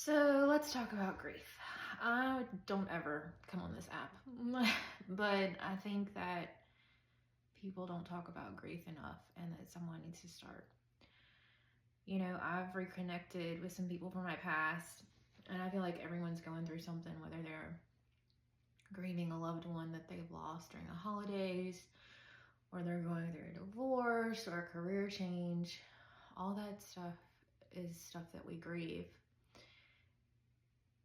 So let's talk about grief. I don't ever come on this app, but I think that people don't talk about grief enough and that someone needs to start. You know, I've reconnected with some people from my past, and I feel like everyone's going through something, whether they're grieving a loved one that they've lost during the holidays, or they're going through a divorce or a career change. All that stuff is stuff that we grieve.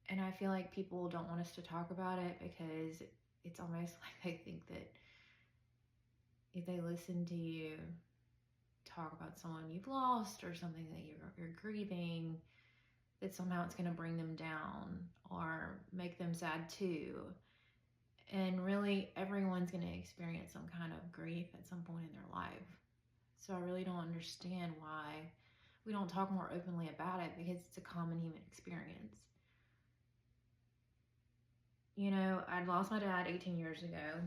And I feel like people don't want us to talk about it because it's almost like they think that if they listen to you talk about someone you've lost or something that you're grieving, that somehow it's going to bring them down or make them sad too. And really, everyone's going to experience some kind of grief at some point in their life. So I really don't understand why we don't talk more openly about it, because it's a common human experience. You know, I'd lost my dad 18 years ago.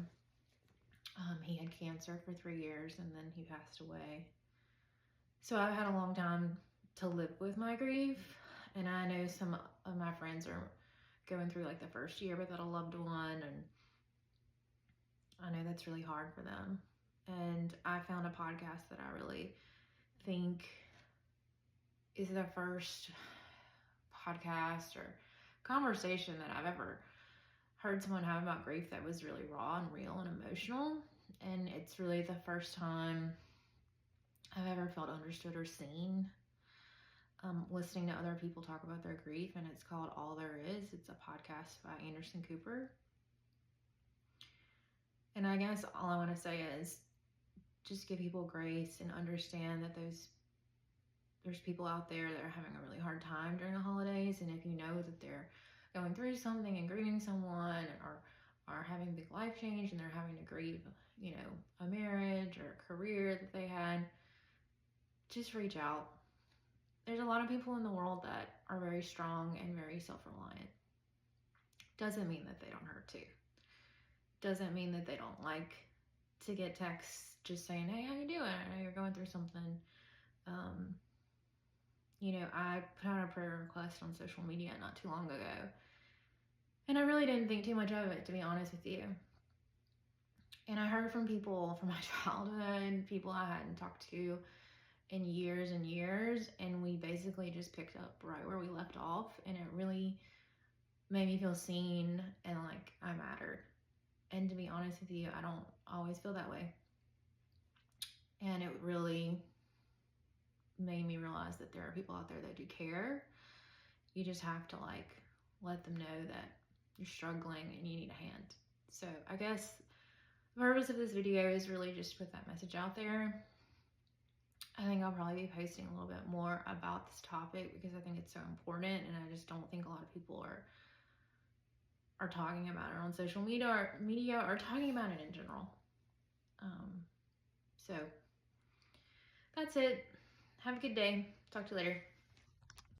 He had cancer for 3 years and then he passed away. So I've had a long time to live with my grief. And I know some of my friends are going through like the first year without a loved one. And I know that's really hard for them. And I found a podcast that I really think is the first podcast or conversation that I've ever heard someone have about grief that was really raw and real and emotional. And it's really the first time I've ever felt understood or seen, listening to other people talk about their grief. And it's called All There Is. It's a podcast by Anderson Cooper. And I guess all I want to say is just give people grace and understand that there's people out there that are having a really hard time during the holidays. And if you know that they're going through something and grieving someone, or are having a big life change and they're having to grieve, you know, a marriage or a career that they had, just reach out. There's a lot of people in the world that are very strong and very self-reliant. Doesn't mean that they don't hurt too. Doesn't mean that they don't like to get texts just saying, hey, how you doing? I know you're going through something. You know, I put out a prayer request on social media not too long ago, and I really didn't think too much of it, to be honest with you. And I heard from people from my childhood, people I hadn't talked to in years and years, and we basically just picked up right where we left off, and it really made me feel seen and like I mattered. And to be honest with you, I don't always feel that way. And it really made me realize that there are people out there that do care. You just have to like let them know that you're struggling and you need a hand. So I guess the purpose of this video is really just to put that message out there. I think I'll probably be posting a little bit more about this topic because I think it's so important, and I just don't think a lot of people are talking about it on social media or talking about it in general. So that's it. Have a good day. Talk to you later.